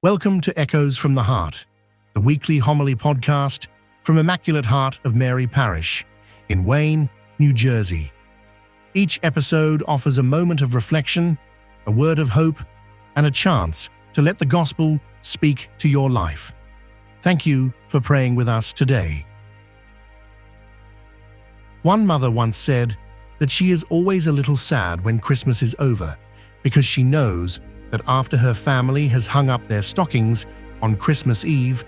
Welcome to Echoes from the Heart, the weekly homily podcast from Immaculate Heart of Mary Parish in Wayne, New Jersey. Each episode offers a moment of reflection, a word of hope, and a chance to let the gospel speak to your life. Thank you for praying with us today. One mother once said that she is always a little sad when Christmas is over because she knows that after her family has hung up their stockings on Christmas Eve,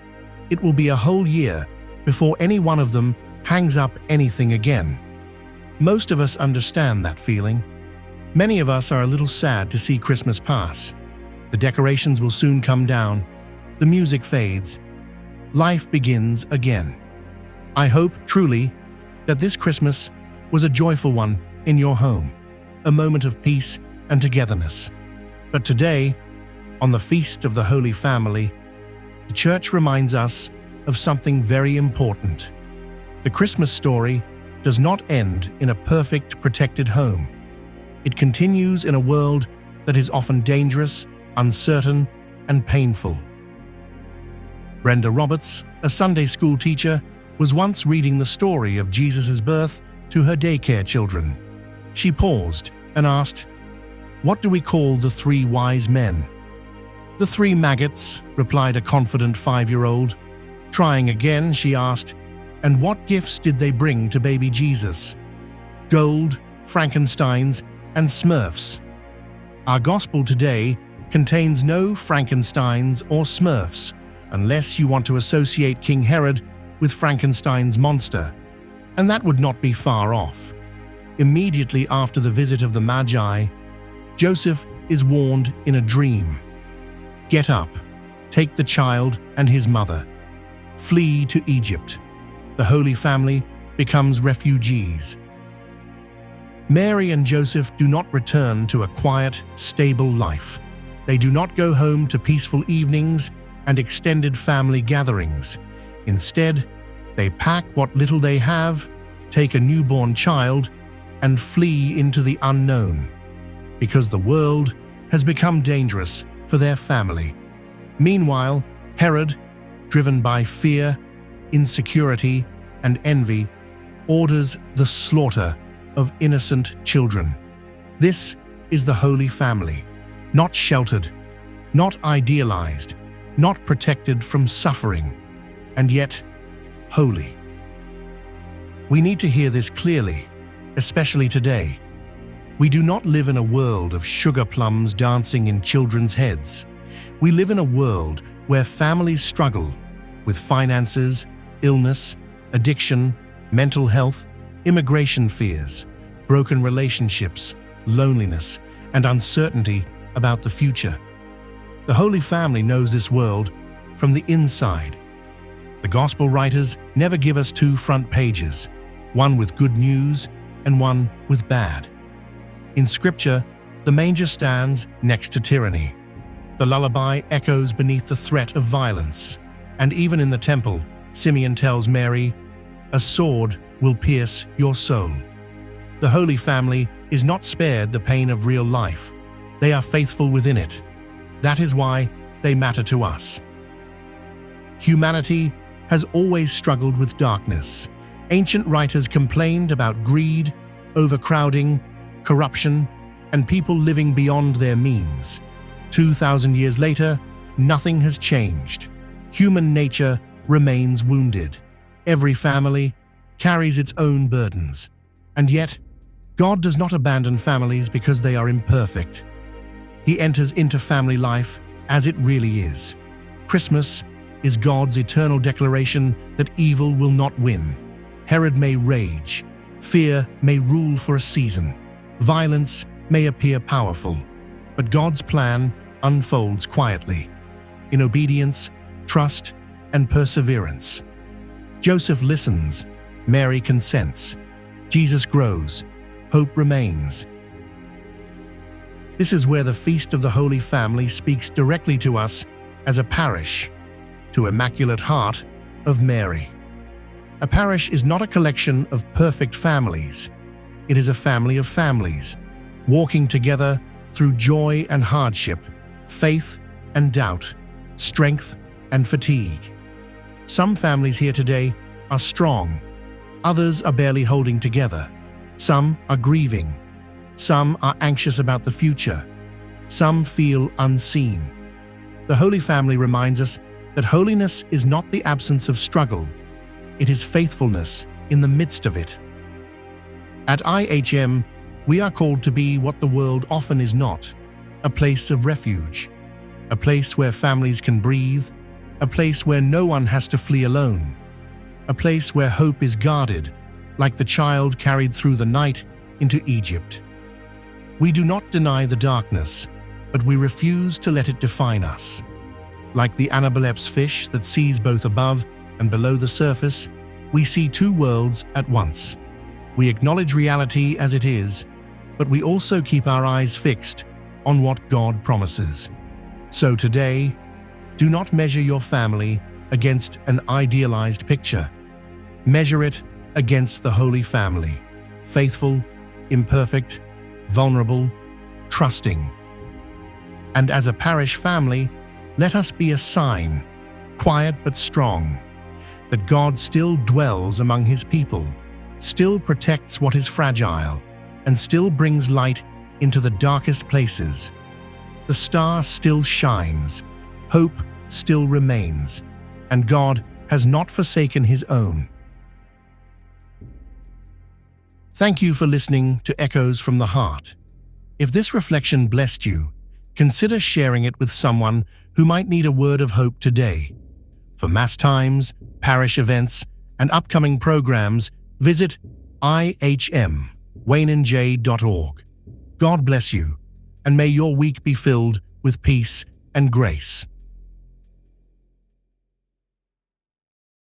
it will be a whole year before any one of them hangs up anything again. Most of us understand that feeling. Many of us are a little sad to see Christmas pass. The decorations will soon come down. The music fades. Life begins again. I hope, truly, that this Christmas was a joyful one in your home, a moment of peace and togetherness. But today, on the Feast of the Holy Family, the Church reminds us of something very important. The Christmas story does not end in a perfect, protected home. It continues in a world that is often dangerous, uncertain, and painful. Brenda Roberts, a Sunday school teacher, was once reading the story of Jesus' birth to her daycare children. She paused and asked, "What do we call the three wise men?" "The three maggots," replied a confident 5-year-old. Trying again, she asked, "And what gifts did they bring to baby Jesus?" "Gold, Frankensteins, and Smurfs." Our gospel today contains no Frankensteins or Smurfs, unless you want to associate King Herod with Frankenstein's monster, and that would not be far off. Immediately after the visit of the Magi, Joseph is warned in a dream. "Get up, take the child and his mother. Flee to Egypt." The Holy Family becomes refugees. Mary and Joseph do not return to a quiet, stable life. They do not go home to peaceful evenings and extended family gatherings. Instead, they pack what little they have, take a newborn child, and flee into the unknown, because the world has become dangerous for their family. Meanwhile, Herod, driven by fear, insecurity, and envy, orders the slaughter of innocent children. This is the Holy Family, not sheltered, not idealized, not protected from suffering, and yet holy. We need to hear this clearly, especially today. We do not live in a world of sugar plums dancing in children's heads. We live in a world where families struggle with finances, illness, addiction, mental health, immigration fears, broken relationships, loneliness, and uncertainty about the future. The Holy Family knows this world from the inside. The Gospel writers never give us two front pages, one with good news and one with bad. In Scripture, the manger stands next to tyranny. The lullaby echoes beneath the threat of violence. And even in the temple, Simeon tells Mary, "A sword will pierce your soul." The Holy Family is not spared the pain of real life. They are faithful within it. That is why they matter to us. Humanity has always struggled with darkness. Ancient writers complained about greed, overcrowding, corruption, and people living beyond their means. 2,000 years later, nothing has changed. Human nature remains wounded. Every family carries its own burdens. And yet, God does not abandon families because they are imperfect. He enters into family life as it really is. Christmas is God's eternal declaration that evil will not win. Herod may rage, fear may rule for a season, violence may appear powerful, but God's plan unfolds quietly, in obedience, trust, and perseverance. Joseph listens, Mary consents, Jesus grows, hope remains. This is where the Feast of the Holy Family speaks directly to us as a parish, to Immaculate Heart of Mary. A parish is not a collection of perfect families. It is a family of families, walking together through joy and hardship, faith and doubt, strength, and fatigue. Some families here today are strong, others are barely holding together. Some are grieving, some are anxious about the future, some feel unseen. The Holy Family reminds us that holiness is not the absence of struggle, it is faithfulness in the midst of it. At IHM, we are called to be what the world often is not, a place of refuge, a place where families can breathe, a place where no one has to flee alone, a place where hope is guarded, like the child carried through the night into Egypt. We do not deny the darkness, but we refuse to let it define us. Like the Anabalep's fish that sees both above and below the surface, we see two worlds at once. We acknowledge reality as it is, but we also keep our eyes fixed on what God promises. So today, do not measure your family against an idealized picture. Measure it against the Holy Family, faithful, imperfect, vulnerable, trusting. And as a parish family, let us be a sign, quiet but strong, that God still dwells among His people, still protects what is fragile, and still brings light into the darkest places. The star still shines, hope still remains, and God has not forsaken His own. Thank you for listening to Echoes from the Heart. If this reflection blessed you, consider sharing it with someone who might need a word of hope today. For Mass times, parish events, and upcoming programs, visit ihmwaynenj.org. God bless you, and may your week be filled with peace and grace.